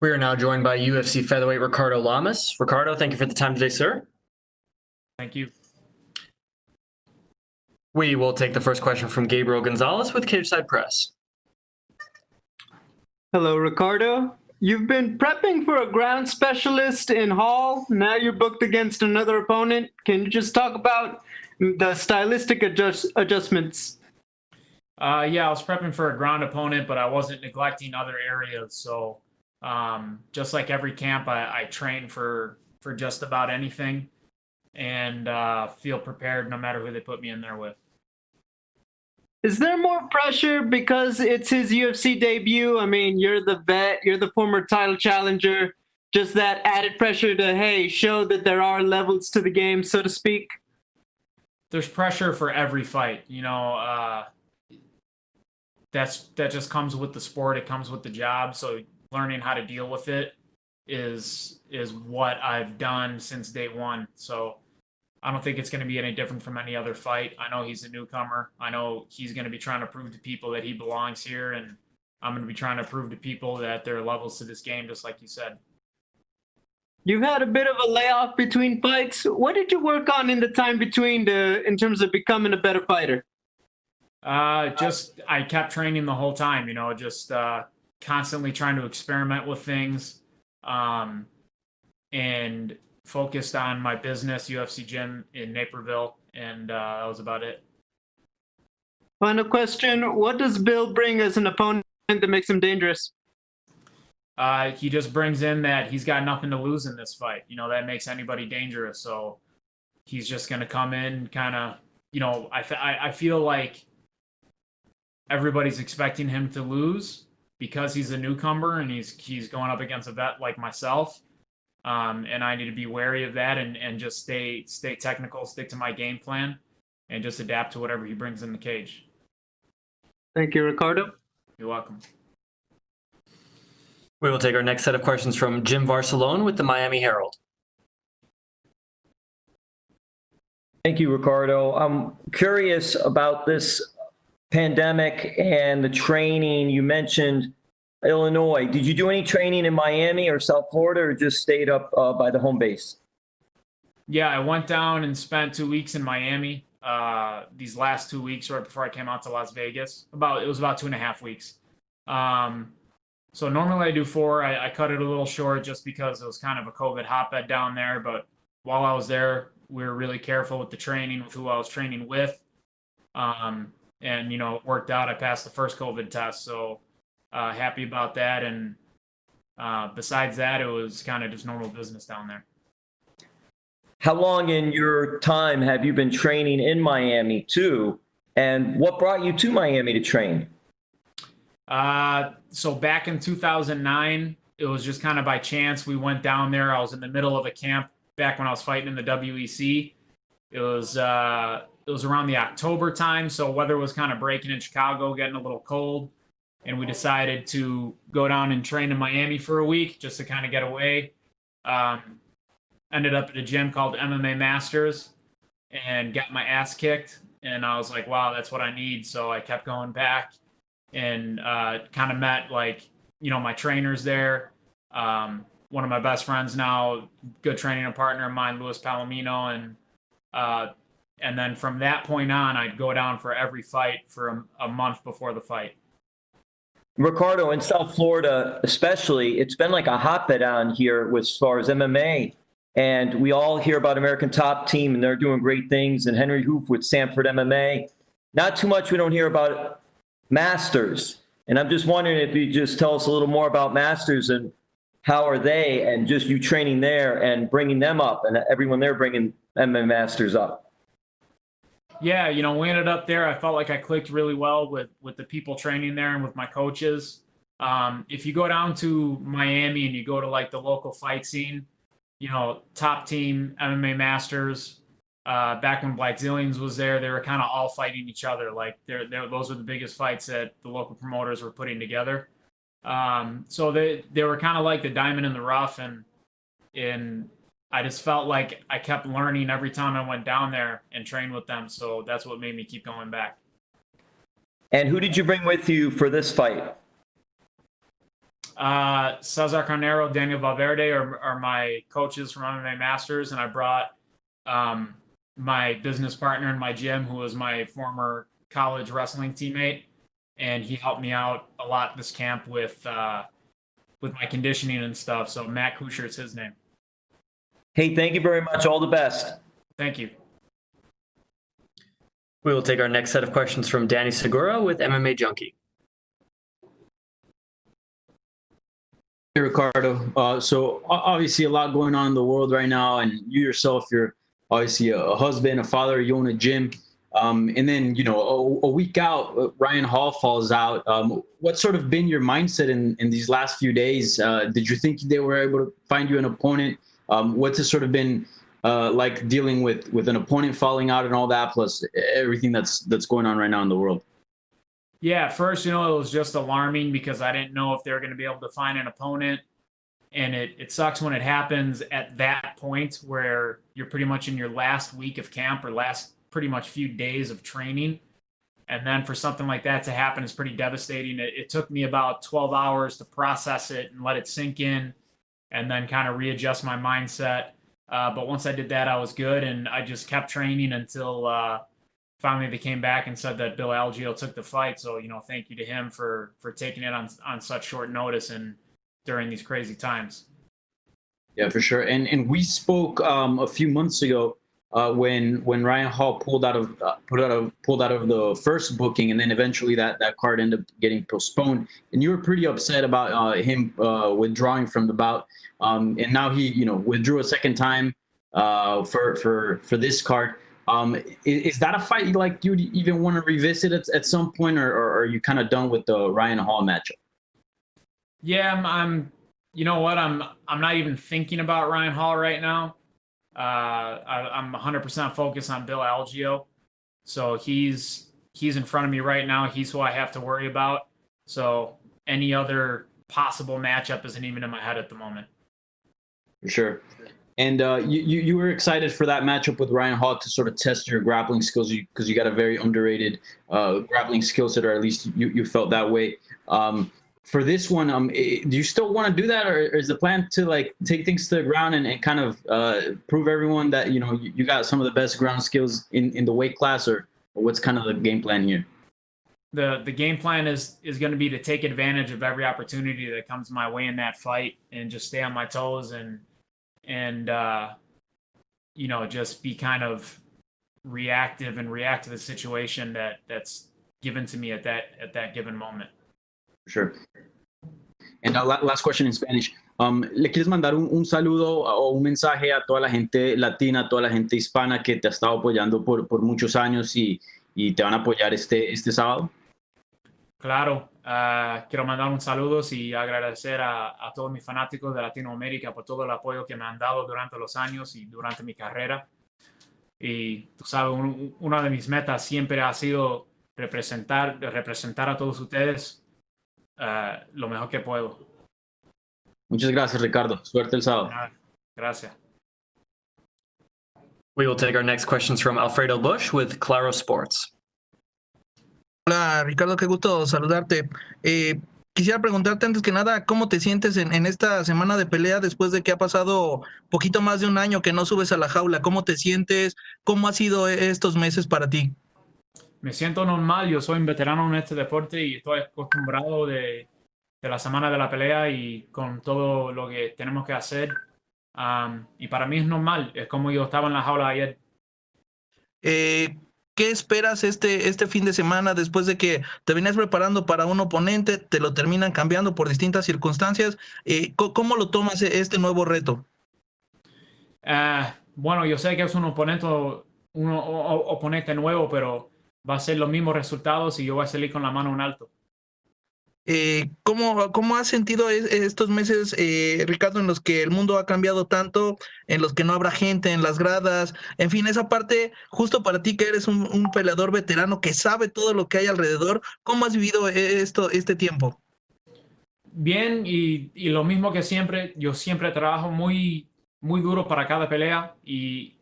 We are now joined by UFC featherweight Ricardo Lamas. Ricardo, thank you for the time today, sir. Thank you. We will take the first question from Gabriel Gonzalez with Cageside Press. Hello, Ricardo. You've been prepping for a ground specialist in Hall. Now you're booked against another opponent. Can you just talk about the stylistic adjustments? Yeah, I was prepping for a ground opponent, but I wasn't neglecting other areas. So just like every camp, I train for just about anything and feel prepared no matter who they put me in there with. Is there more pressure because it's his UFC debut? I mean, you're the vet, you're the former title challenger. Just that added pressure to, hey, show that there are levels to the game, so to speak? There's pressure for every fight. That just comes with the sport. It comes with the job. So learning how to deal with it is what I've done since day one. So I don't think it's going to be any different from any other fight. I know he's a newcomer. I know he's going to be trying to prove to people that he belongs here, and I'm going to be trying to prove to people that there are levels to this game, just like you said. You've had a bit of a layoff between fights. What did you work on in the time between in terms of becoming a better fighter? I kept training the whole time, just constantly trying to experiment with things, and focused on my business, UFC gym in Naperville, and that was about it. Final question. What does Bill bring as an opponent that makes him dangerous? He just brings in that he's got nothing to lose in this fight. That makes anybody dangerous. So he's just going to come in kind of, I feel like everybody's expecting him to lose because he's a newcomer and he's going up against a vet like myself. And I need to be wary of that and just stay technical, stick to my game plan, and just adapt to whatever he brings in the cage. Thank you, Ricardo. You're welcome. We will take our next set of questions from Jim Varsalone with the Miami Herald. Thank you, Ricardo. I'm curious about this pandemic and the training. You mentioned Illinois. Did you do any training in Miami or South Florida, or just stayed up by the home base? Yeah, I went down and spent 2 weeks in Miami. These last 2 weeks, right before I came out to Las Vegas. It was about 2.5 weeks. So normally I do 4. I cut it a little short just because it was kind of a COVID hotbed down there. But while I was there, we were really careful with the training, with who I was training with. And, it worked out. I passed the first COVID test. So happy about that. And besides that, it was kind of just normal business down there. How long in your time have you been training in Miami too? And what brought you to Miami to train? So back in 2009, it was just kind of by chance. We went down there. I was in the middle of a camp back when I was fighting in the WEC. It was around the October time. So weather was kind of breaking in Chicago, getting a little cold. And we decided to go down and train in Miami for a week just to kind of get away. Ended up at a gym called MMA Masters and got my ass kicked. And I was like, wow, that's what I need. So I kept going back and kind of met my trainers there. One of my best friends now, good training partner of mine, Louis Palomino. And then from that point on, I'd go down for every fight for a month before the fight. Ricardo, in South Florida especially, it's been like a hotbed down here as far as MMA. And we all hear about American Top Team, and they're doing great things. And Henry Hoof with Sanford MMA. Not too much we don't hear about Masters. And I'm just wondering if you just tell us a little more about Masters and how are they, and just you training there and bringing them up, and everyone there bringing MMA Masters up. Yeah, we ended up there. I felt like I clicked really well with the people training there and with my coaches. If you go down to Miami and you go to the local fight scene, Top Team, MMA Masters, back when Black Zillions was there, they were kind of all fighting each other. Those were the biggest fights that the local promoters were putting together. So they were kind of like the diamond in the rough, and I just felt like I kept learning every time I went down there and trained with them. So that's what made me keep going back. And who did you bring with you for this fight? Cesar Carnero, Daniel Valverde are my coaches from MMA Masters, and I brought my business partner in my gym, who was my former college wrestling teammate, and he helped me out a lot this camp with my conditioning and stuff. So Matt Kusher's his name. Hey, thank you very much. All the best. Thank you. We will take our next set of questions from Danny Segura with MMA Junkie. Hey, Ricardo. So obviously a lot going on in the world right now, and you yourself, you're obviously a husband, a father, you own a gym. And then, a week out, Ryan Hall falls out. What's sort of been your mindset in these last few days? Did you think they were able to find you an opponent? What's it sort of been like dealing with an opponent falling out and all that, plus everything that's going on right now in the world? Yeah, at first, it was just alarming because I didn't know if they were going to be able to find an opponent. And it sucks when it happens at that point where you're pretty much in your last week of camp or last pretty much few days of training. And then for something like that to happen is pretty devastating. It took me about 12 hours to process it and let it sink in and then kind of readjust my mindset. But once I did that, I was good. And I just kept training until finally they came back and said that Bill Algeo took the fight. So, thank you to him for taking it on such short notice and during these crazy times. Yeah, for sure. And we spoke a few months ago when Ryan Hall pulled out of the first booking, and then eventually that card ended up getting postponed. And you were pretty upset about him withdrawing from the bout. And now he withdrew a second time for this card. Is that a fight you'd even want to revisit at some point, or are you kind of done with the Ryan Hall matchup? Yeah, I'm you know what? I'm not even thinking about Ryan Hall right now. I'm 100% focused on Bill Algeo. So he's in front of me right now. He's who I have to worry about. So any other possible matchup isn't even in my head at the moment. For sure. And you were excited for that matchup with Ryan Hall to sort of test your grappling skills because you got a very underrated grappling skill set, or at least you felt that way. For this one, do you still want to do that, or is the plan to take things to the ground and kind of prove everyone that you got some of the best ground skills in the weight class, or what's kind of the game plan here? The game plan is going to be to take advantage of every opportunity that comes my way in that fight and just stay on my toes and just be kind of reactive and react to the situation that's given to me at that given moment. Sure. And last question in Spanish. ¿Le quieres mandar un saludo o un mensaje a toda la gente latina, a toda la gente hispana que te ha estado apoyando por muchos años y te van a apoyar este sábado? Claro. Quiero mandar un saludo y agradecer a todos mis fanáticos de Latinoamérica por todo el apoyo que me han dado durante los años y durante mi carrera. Y tú sabes, una de mis metas siempre ha sido representar a todos ustedes lo mejor que puedo. Muchas gracias, Ricardo. Suerte el sábado. Gracias. We will take our next questions from Alfredo Bush with Claro Sports. Hola, Ricardo, qué gusto saludarte. Quisiera preguntarte antes que nada, ¿cómo te sientes en esta semana de pelea después de que ha pasado poquito más de un año que no subes a la jaula? ¿Cómo te sientes? ¿Cómo ha sido estos meses para ti? Me siento normal, yo soy un veterano en este deporte y estoy acostumbrado de la semana de la pelea y con todo lo que tenemos que hacer. Y para mí es normal, es como yo estaba en la jaula ayer. ¿Qué esperas este fin de semana después de que te venías preparando para un oponente, te lo terminan cambiando por distintas circunstancias? ¿Cómo lo tomas este nuevo reto? Bueno, yo sé que es un oponente nuevo, pero va a ser los mismos resultados y yo voy a salir con la mano en alto. ¿Cómo has sentido estos meses, Ricardo, en los que el mundo ha cambiado tanto, en los que no habrá gente en las gradas? En fin, esa parte, justo para ti que eres un peleador veterano que sabe todo lo que hay alrededor, ¿cómo has vivido este tiempo? Bien, y lo mismo que siempre, yo siempre trabajo muy, muy duro para cada pelea y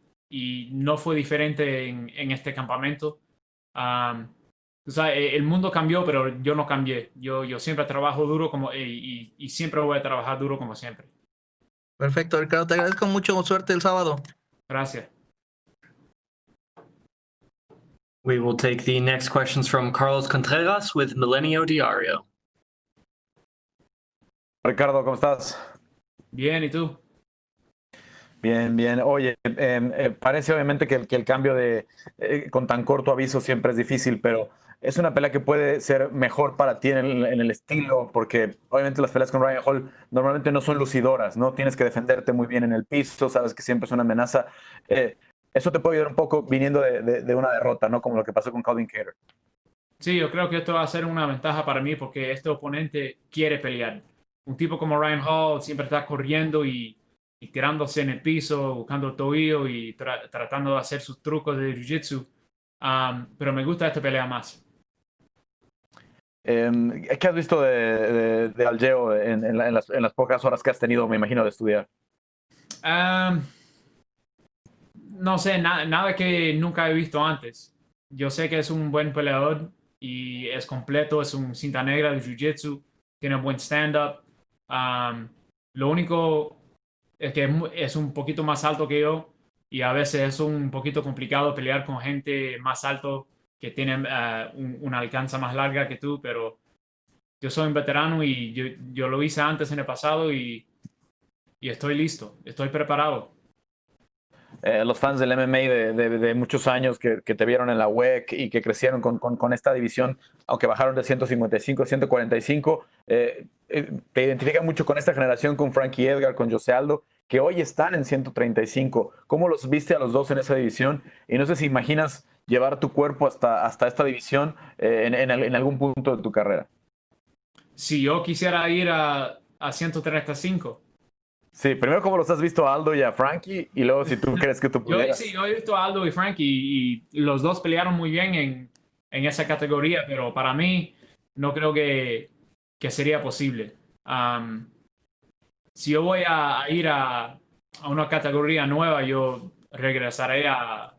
no fue diferente en este campamento. O sea, el mundo cambió, pero yo no cambié. Yo siempre trabajo duro y siempre voy a trabajar duro como siempre. Perfecto, Ricardo, te agradezco mucho. Suerte el sábado. Gracias. We will take the next questions from Carlos Contreras with Milenio Diario. Ricardo, ¿cómo estás? Bien, ¿y tú? Bien, bien. Oye, parece obviamente que el cambio con tan corto aviso siempre es difícil, pero es una pelea que puede ser mejor para ti en el estilo, porque obviamente las peleas con Ryan Hall normalmente no son lucidoras, ¿no? Tienes que defenderte muy bien en el piso, sabes que siempre es una amenaza. Eso te puede ayudar un poco viniendo de una derrota, ¿no? Como lo que pasó con Calvin Kattar. Sí, yo creo que esto va a ser una ventaja para mí porque este oponente quiere pelear. Un tipo como Ryan Hall siempre está corriendo y tirándose en el piso, buscando el tobillo y tratando de hacer sus trucos de jiu-jitsu. Pero me gusta esta pelea más. ¿Qué has visto de Algeo en las pocas horas que has tenido, me imagino, de estudiar? Um, no sé, nada que nunca he visto antes. Yo sé que es un buen peleador y es completo, es un cinta negra de jiu-jitsu, tiene un buen stand-up. Lo único es que es un poquito más alto que yo y a veces es un poquito complicado pelear con gente más alto que tiene una alcanza más larga que tú, pero yo soy un veterano y yo lo hice antes en el pasado y estoy listo, estoy preparado. Los fans del MMA de muchos años que te vieron en la WEC y que crecieron con esta división, aunque bajaron de 155 a 145, te identifican mucho con esta generación, con Frankie Edgar, con José Aldo, que hoy están en 135. ¿Cómo los viste a los dos en esa división? Y no sé si imaginas llevar tu cuerpo hasta esta división en algún punto de tu carrera. Si yo quisiera ir a 135. Sí, primero cómo los has visto a Aldo y a Frankie, y luego si tú crees que tú pudieras. Sí, yo he visto a Aldo y Frankie y los dos pelearon muy bien en esa categoría, pero para mí no creo que sería posible. Si yo voy a ir a una categoría nueva, yo regresaré a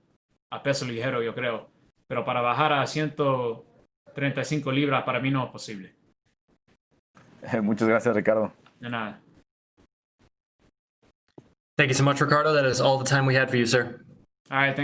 peso ligero, yo creo. Pero para bajar a 135 libras, para mí no es posible. Muchas gracias, Ricardo. De nada. Thank you so much, Ricardo. That is all the time we had for you, sir. All right,